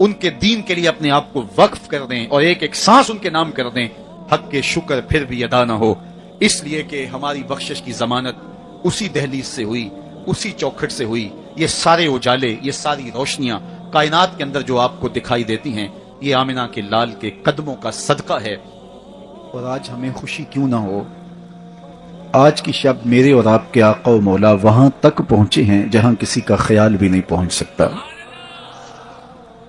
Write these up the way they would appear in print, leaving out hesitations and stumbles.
ان کے دین کے لیے اپنے آپ کو وقف کر دیں اور ایک ایک سانس ان کے نام کر دیں، حق کے شکر پھر بھی ادا نہ ہو، اس لیے کہ ہماری بخشش کی ضمانت اسی دہلیز سے ہوئی، اسی چوکھٹ سے ہوئی۔ یہ سارے اجالے، یہ ساری روشنیاں کائنات کے اندر جو آپ کو دکھائی دیتی ہیں، یہ آمنہ کے لال کے قدموں کا صدقہ ہے۔ اور آج ہمیں خوشی کیوں نہ ہو، آج کی شب میرے اور آپ کے آقا و مولا وہاں تک پہنچے ہیں جہاں کسی کا خیال بھی نہیں پہنچ سکتا۔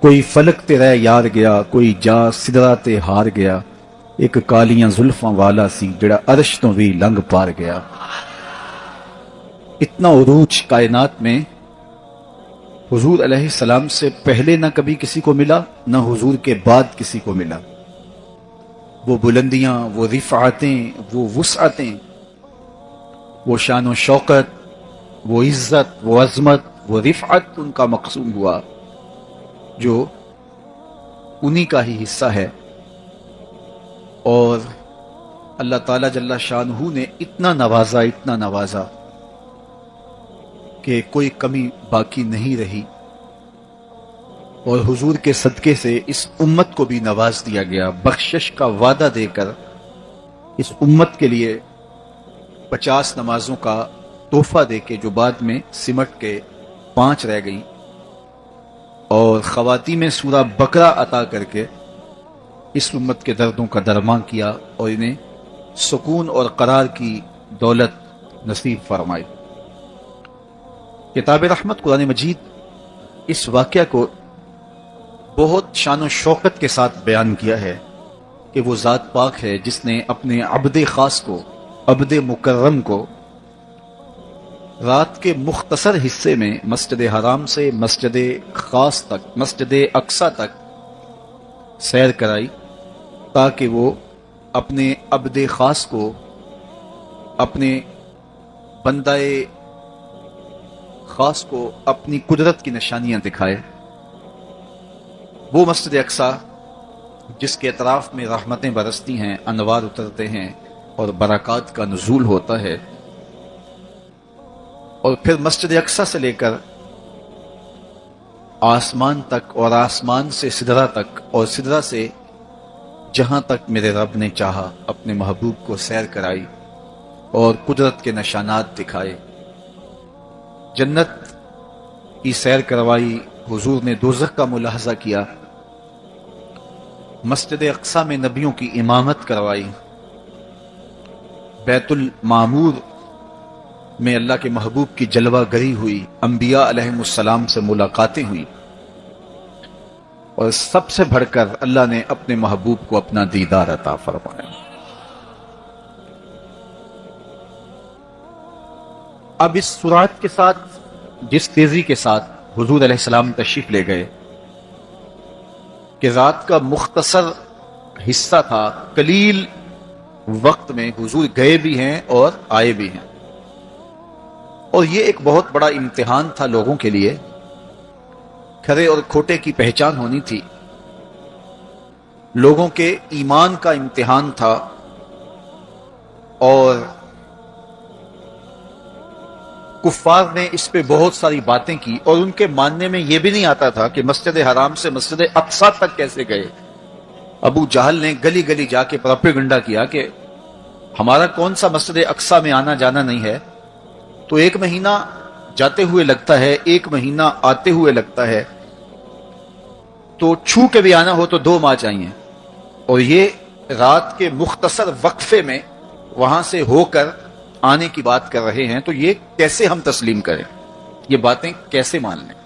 کوئی فلک تیرا یار گیا، کوئی جا سدرا تے ہار گیا، ایک کالیاں زلفاں والا سی جڑا عرش تو بھی لنگ پار گیا۔ اتنا عروج کائنات میں حضور علیہ السلام سے پہلے نہ کبھی کسی کو ملا، نہ حضور کے بعد کسی کو ملا۔ وہ بلندیاں، وہ رفعتیں، وہ وسعتیں، وہ شان و شوکت، وہ عزت، وہ عظمت، وہ رفعت ان کا مقصود ہوا جو انہی کا ہی حصہ ہے۔ اور اللہ تعالیٰ جل شانہ نے اتنا نوازا کہ کوئی کمی باقی نہیں رہی، اور حضور کے صدقے سے اس امت کو بھی نواز دیا گیا، بخشش کا وعدہ دے کر اس امت کے لیے 50 نمازوں کا تحفہ دے کے، جو بعد میں سمٹ کے 5 رہ گئی، اور خواتین میں سورہ بقرہ عطا کر کے اس امت کے دردوں کا درمان کیا اور انہیں سکون اور قرار کی دولت نصیب فرمائی۔ کتاب رحمت قرآن مجید اس واقعہ کو بہت شان و شوکت کے ساتھ بیان کیا ہے کہ وہ ذات پاک ہے جس نے اپنے عبد خاص کو، عبد مکرم کو، رات کے مختصر حصے میں مسجد حرام سے مسجد خاص تک، مسجد اقصی تک سیر کرائی، تاکہ وہ اپنے عبد خاص کو اپنے بندہ خاص کو اپنی قدرت کی نشانیاں دکھائے۔ وہ مسجد اقصی جس کے اطراف میں رحمتیں برستی ہیں، انوار اترتے ہیں اور برکات کا نزول ہوتا ہے، اور پھر مسجد اقصی سے لے کر آسمان تک، اور آسمان سے سدرہ تک، اور سدرہ سے جہاں تک میرے رب نے چاہا اپنے محبوب کو سیر کرائی اور قدرت کے نشانات دکھائے۔ جنت کی سیر کروائی، حضور نے دوزخ کا ملاحظہ کیا، مسجد اقصی میں نبیوں کی امامت کروائی، بیت المعمور میں اللہ کے محبوب کی جلوہ گری ہوئی، انبیاء علیہم السلام سے ملاقاتیں ہوئی، اور سب سے بڑھ کر اللہ نے اپنے محبوب کو اپنا دیدار عطا فرمایا۔ اب اس سرعت کے ساتھ، جس تیزی کے ساتھ حضور علیہ السلام تشریف لے گئے کہ رات کا مختصر حصہ تھا، قلیل وقت میں حضور گئے بھی ہیں اور آئے بھی ہیں، اور یہ ایک بہت بڑا امتحان تھا لوگوں کے لیے۔ کھرے اور کھوٹے کی پہچان ہونی تھی، لوگوں کے ایمان کا امتحان تھا، اور کفار نے اس پہ بہت ساری باتیں کی، اور ان کے ماننے میں یہ بھی نہیں آتا تھا کہ مسجد حرام سے مسجد اقصی تک کیسے گئے۔ ابو جہل نے گلی گلی جا کے پروپیگنڈا کیا کہ ہمارا کون سا مسجد اقصی میں آنا جانا نہیں ہے، تو 1 مہینہ جاتے ہوئے لگتا ہے، 1 مہینہ آتے ہوئے لگتا ہے، تو چھو کے بھی آنا ہو تو 2 ماہ چاہیے، اور یہ رات کے مختصر وقفے میں وہاں سے ہو کر آنے کی بات کر رہے ہیں، تو یہ کیسے ہم تسلیم کریں، یہ باتیں کیسے مان لیں؟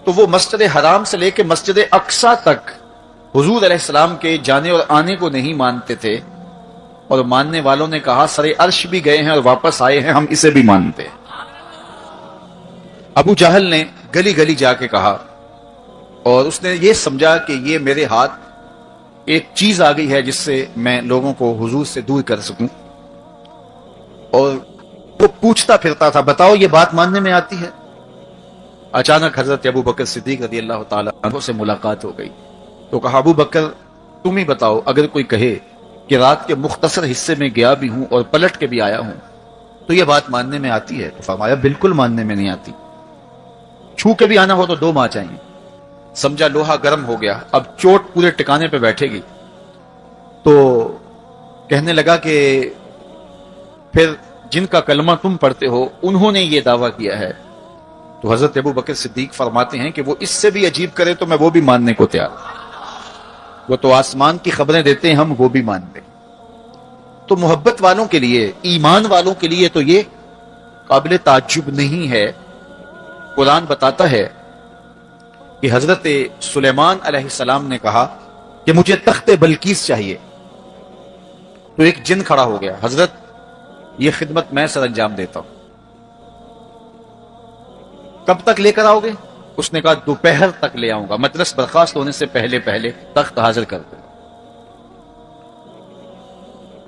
تو وہ مسجد حرام سے لے کے مسجد اقصی تک حضور علیہ السلام کے جانے اور آنے کو نہیں مانتے تھے، اور ماننے والوں نے کہا سرے عرش بھی گئے ہیں اور واپس آئے ہیں، ہم اسے بھی مانتے ہیں۔ ابو جہل نے گلی گلی جا کے کہا، اور اس نے یہ سمجھا کہ یہ میرے ہاتھ ایک چیز آ گئی ہے جس سے میں لوگوں کو حضور سے دور کر سکوں، اور وہ پوچھتا پھرتا تھا بتاؤ یہ بات ماننے میں آتی ہے؟ اچانک حضرت ابو بکر صدیق رضی اللہ تعالیٰ عنہ سے ملاقات ہو گئی، تو کہا ابو بکر تم ہی بتاؤ، اگر کوئی کہے کہ رات کے مختصر حصے میں گیا بھی ہوں اور پلٹ کے بھی آیا ہوں تو یہ بات ماننے میں آتی ہے؟ تو فرمایا بالکل ماننے میں نہیں آتی، چھو کے بھی آنا ہو تو 2 ماہ چاہیے۔ سمجھا لوہا گرم ہو گیا، اب چوٹ پورے ٹکانے پہ بیٹھے گی، تو کہنے لگا کہ پھر جن کا کلمہ تم پڑھتے ہو انہوں نے یہ دعویٰ کیا ہے. تو حضرت ابو بکر صدیق فرماتے ہیں کہ وہ اس سے بھی عجیب کرے تو میں وہ بھی ماننے کو تیار. وہ تو آسمان کی خبریں دیتے ہیں، ہم وہ بھی مان لیں. تو محبت والوں کے لیے، ایمان والوں کے لیے تو یہ قابل تعجب نہیں ہے. قرآن بتاتا ہے کہ حضرت سلیمان علیہ السلام نے کہا کہ مجھے تخت بلقیس چاہیے. تو ایک جن کھڑا ہو گیا، حضرت یہ خدمت میں سر انجام دیتا ہوں، کب تک لے کر آؤ گے؟ اس نے کہا دوپہر تک لے آؤں گا، مجلس برخاست ہونے سے پہلے پہلے تخت حاضر کر دوں.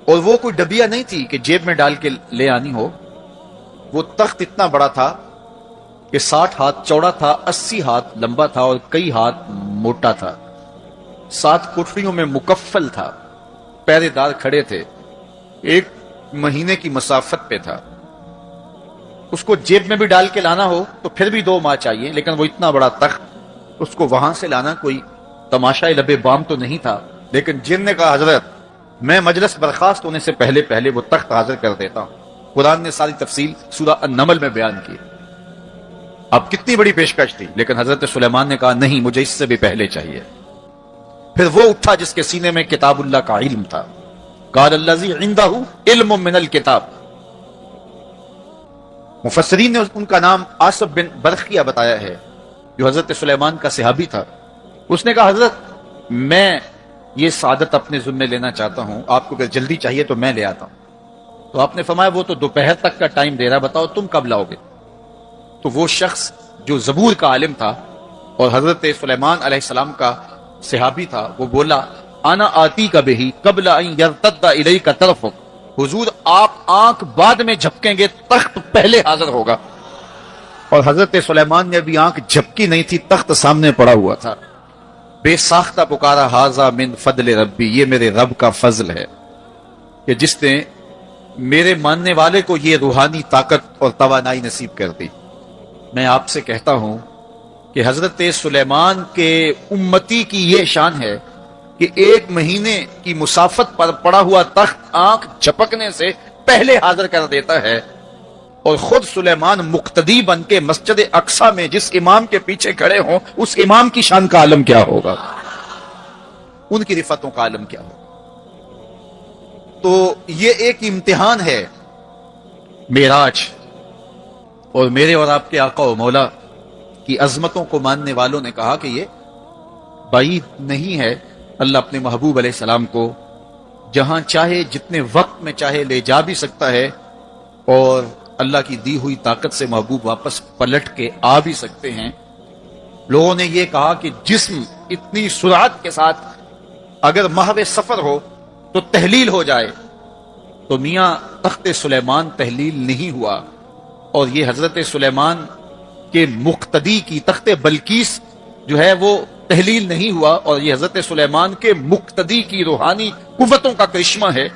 اور وہ کوئی ڈبیا نہیں تھی کہ جیب میں ڈال کے لے آنی ہو. وہ تخت اتنا بڑا تھا کہ 60 ہاتھ چوڑا تھا، 80 ہاتھ لمبا تھا اور کئی ہاتھ موٹا تھا. 7 کوٹریوں میں مکفل تھا، پہرے دار کھڑے تھے، 1 مہینے کی مسافت پہ تھا. اس کو جیب میں بھی ڈال کے لانا ہو تو پھر بھی 2 ماہ چاہیے، لیکن وہ اتنا بڑا تخت، اس کو وہاں سے لانا کوئی تماشا لبے بام تو نہیں تھا. لیکن جن نے کہا حضرت میں مجلس برخاست ہونے سے پہلے پہلے وہ تخت حاضر کر دیتا ہوں. قرآن نے ساری تفصیل سورہ النمل میں بیان کی. اب کتنی بڑی پیشکش تھی، لیکن حضرت سلیمان نے کہا نہیں، مجھے اس سے بھی پہلے چاہیے. پھر وہ اٹھا جس کے سینے میں کتاب اللہ کا علم تھا. قال الذی عندہ علم من الکتاب. مفسرین نے ان کا نام آصف بن برخیہ بتایا ہے، جو حضرت سلیمان کا صحابی تھا. اس نے کہا حضرت میں یہ سعادت اپنے ذمہ لینا چاہتا ہوں، آپ کو اگر جلدی چاہیے تو میں لے آتا ہوں. تو آپ نے فرمایا وہ تو دوپہر تک کا ٹائم دے رہا، بتاؤ تم کب لاؤ گے؟ تو وہ شخص جو زبور کا عالم تھا اور حضرت سلیمان علیہ السلام کا صحابی تھا، وہ بولا انا آتی کا بہی قبل ان یرتد الیک طرفک. حضور آپ آنکھ بعد میں جھپکیں گے، تخت پہلے حاضر ہوگا. اور حضرت سلیمان نے ابھی آنکھ جھپکی نہیں تھی، تخت سامنے پڑا ہوا تھا. بے ساختہ پکارا ھذا من فضل ربی، یہ میرے رب کا فضل ہے کہ جس نے میرے ماننے والے کو یہ روحانی طاقت اور توانائی نصیب کر دی. میں آپ سے کہتا ہوں کہ حضرت سلیمان کے امتی کی یہ شان ہے کہ 1 مہینے کی مسافت پر پڑا ہوا تخت آنکھ جھپکنے سے پہلے حاضر کر دیتا ہے. اور خود سلیمان مقتدی بن کے مسجد اقصی میں جس امام کے پیچھے کھڑے ہوں، اس امام کی شان کا عالم کیا ہوگا، ان کی رفتوں کا عالم کیا ہوگا. تو یہ ایک امتحان ہے معراج، اور میرے اور آپ کے آقا و مولا کی عظمتوں کو ماننے والوں نے کہا کہ یہ بعید نہیں ہے. اللہ اپنے محبوب علیہ السلام کو جہاں چاہے جتنے وقت میں چاہے لے جا بھی سکتا ہے، اور اللہ کی دی ہوئی طاقت سے محبوب واپس پلٹ کے آ بھی سکتے ہیں. لوگوں نے یہ کہا کہ جسم اتنی سرعت کے ساتھ اگر محو سفر ہو تو تحلیل ہو جائے، تو میاں تخت سلیمان تحلیل نہیں ہوا، اور یہ حضرت سلیمان کے مقتدی کی تخت بلقیس جو ہے وہ تحلیل نہیں ہوا، اور یہ حضرت سلیمان کے مقتدی کی روحانی قوتوں کا کرشمہ ہے.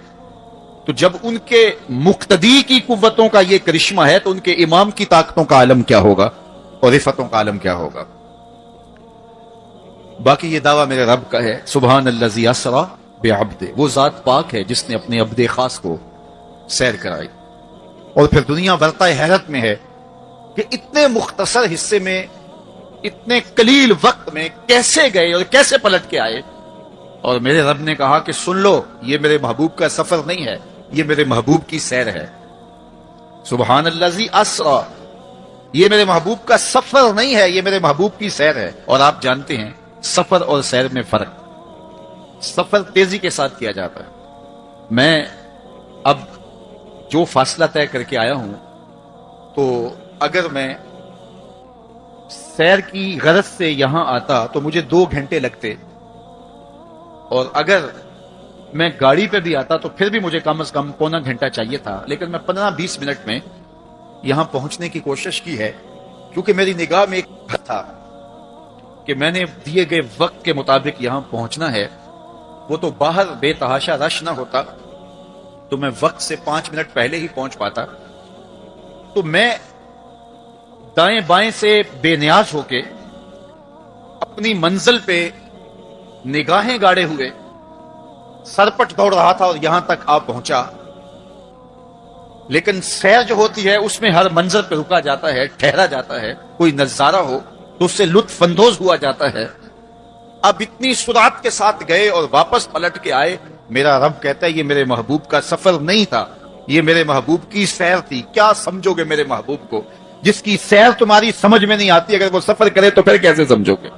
تو جب ان کے مقتدی کی قوتوں کا یہ کرشمہ ہے تو ان کے امام کی طاقتوں کا عالم کیا ہوگا اور رفتوں کا عالم کیا ہوگا. باقی یہ دعویٰ میرے رب کا ہے، سبحان الذی اسری بعبدہ، وہ ذات پاک ہے جس نے اپنے عبد خاص کو سیر کرائی. اور پھر دنیا برتہ حیرت میں ہے کہ اتنے مختصر حصے میں، اتنے قلیل وقت میں کیسے گئے اور کیسے پلٹ کے آئے. اور میرے رب نے کہا کہ سن لو، یہ میرے محبوب کا سفر نہیں ہے، یہ میرے محبوب کی سیر ہے. سبحان الذی اسری، یہ میرے محبوب کا سفر نہیں ہے، یہ میرے محبوب کی سیر ہے. اور آپ جانتے ہیں سفر اور سیر میں فرق. سفر تیزی کے ساتھ کیا جاتا ہے. میں اب جو فاصلہ طے کر کے آیا ہوں، تو اگر میں سیر کی غرض سے یہاں آتا تو مجھے 2 گھنٹے لگتے، اور اگر میں گاڑی پہ بھی آتا تو پھر بھی مجھے کم از کم پونا گھنٹہ چاہیے تھا. لیکن میں 15-20 منٹ میں یہاں پہنچنے کی کوشش کی ہے، کیونکہ میری نگاہ میں ایک تھا کہ میں نے دیے گئے وقت کے مطابق یہاں پہنچنا ہے. وہ تو باہر بے تحاشا رش نہ ہوتا تو میں وقت سے 5 منٹ پہلے ہی پہنچ پاتا. تو میں دائیں بائیں سے بے نیاز ہو کے اپنی منزل پہ نگاہیں گاڑے ہوئے سرپٹ دوڑ رہا تھا اور یہاں تک آپ پہنچا. لیکن سیر جو ہوتی ہے اس میں ہر منظر پہ رکا جاتا ہے, ٹھہرا جاتا ہے, کوئی نظارہ ہو تو اس سے لطف اندوز ہوا جاتا ہے. اب اتنی سرعت کے ساتھ گئے اور واپس پلٹ کے آئے. میرا رب کہتا ہے یہ میرے محبوب کا سفر نہیں تھا, یہ میرے محبوب کی سیر تھی. کیا سمجھو گے میرے محبوب کو؟ جس کی سیر تمہاری سمجھ میں نہیں آتی, اگر وہ سفر کرے تو پھر کیسے سمجھو گے؟